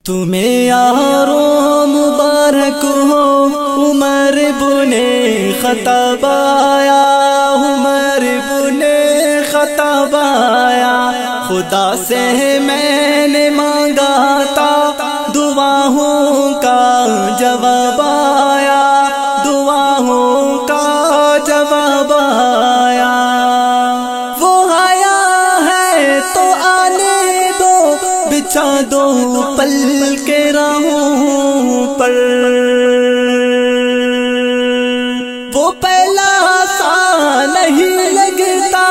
تمہیں یارو مبارک ہو عمر بن خطاب آیا، عمر بن خطاب آیا۔ خدا سے میں نے مانگا تھا دعاؤں کا جواب آیا، دعاؤں کا جواب آیا۔ وہ آیا ہے تو آنے دو، بچھا دو پل کے راہوں پر۔ وہ پہلا سا نہیں لگتا،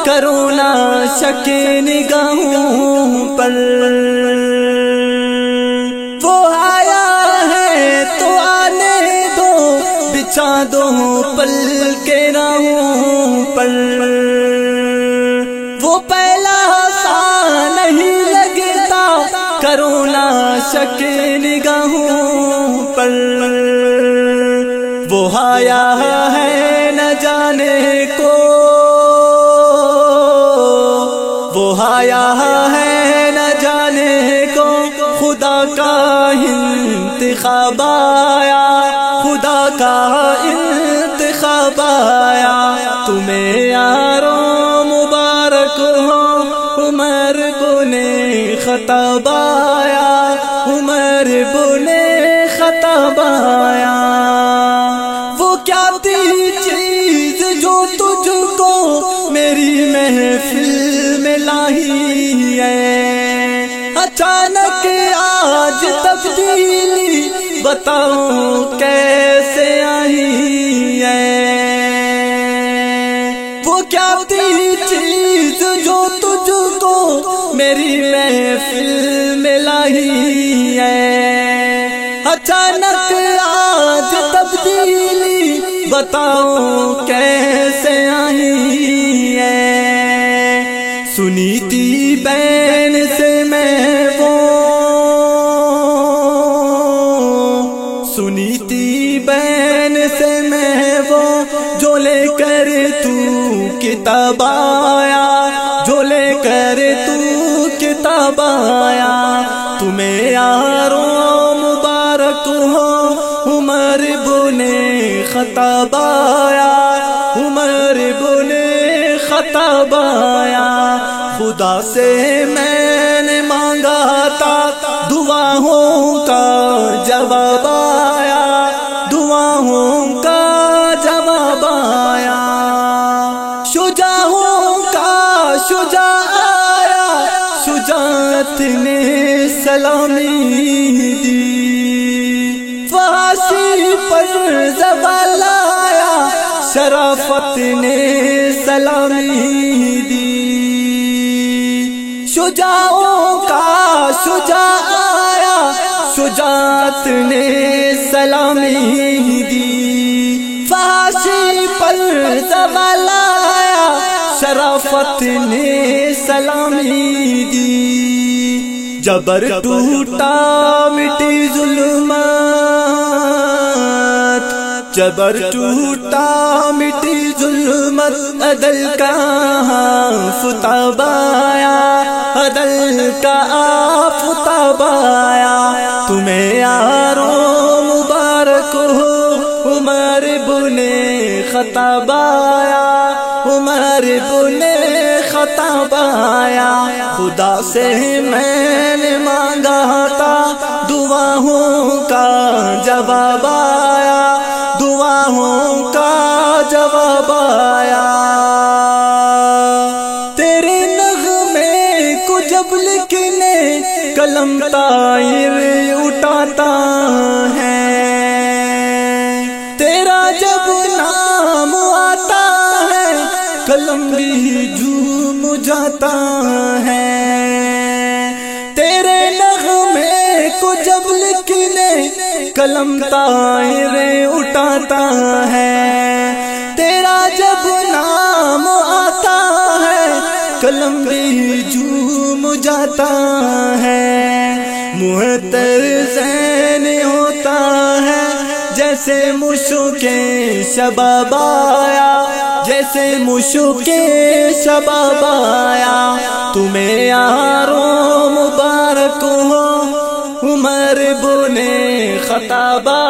کرو نہ شک نگاہوں پر۔ وہ آیا ہے تو آنے دو، بچھا دو پل کے راہوں پر۔ وہ پہلا سا نہیں لگتا، کرو نہ شک نگاہوں پر۔ وہ آیا ہے نہ جانے کو، وہ آیا ہے نہ جانے کو، خدا کا انتخاب آیا، خدا کا انتخاب آیا۔ تمہیں یارو مبارک ہو عمر بن خطاب آیا، عمر بن خطاب آیا۔ وہ کیا تھی چیز جو تجھ کو میری محفل میں لائی ہے، اچانک آج تبدیلی بتاؤ کیسے آئی ہے۔ وہ کیا تھی چیز جو تجھ کو میری محفل میں لائی ہے، اچانک آج تبدیلی بتاؤ کیسے آئی ہے۔ سنی تھی بین سے میں وہ، سنی تھی بین سے میں وہ، جو لے کر تو کتاب آیا، جو لے کر تو کتاب آیا۔ تمہیں یارو مبارک ہو عمر بن خطاب آیا، عمر بن خطاب آیا۔ خدا سے میں نے مانگا تھا دعاؤں کا جواب آیا، دعاؤں کا جواب آیا۔ شجاعوں کا شجاع آیا، شجاعت نے سلامی دی۔ فحاشی پر زوال آیا، شرافت نے سلامی دی۔ شجاعوں کا شجاع آیا، شجاعت نے سلامی دی۔ فحاشی پر زوال آیا، شرافت نے سلامی دی۔ جبر ٹوٹا مٹی ظلمات، جبر ٹوٹا مٹی ظلمت، عدل کا آفتاب آیا، عدل کا آفتاب آیا۔ تمہیں یارو مبارک ہو عمر بن خطاب آیا، عمر بن خطاب آیا۔ خدا سے میں نے مانگا تھا دعاؤں کا جواب آیا، دعاؤں کا جواب آیا۔ تیرے نغمے کو جب لکھنے قلم طائر اٹھاتا ہے، تیرا جب نام آتا ہے قلم بھی جھوم جاتا ہے۔ تیرے نغمے کو جب لکھنے قلم طائر اٹھاتا ہے، تیرا جب نام آتا ہے قلم بھی جھوم جاتا ہے۔ محتر ذہن ہوتا ہے جیسے مشک شباب آیا، جیسے مشک شباب آیا۔ تمہیں یارو مبارک ہو در بنے خطابہ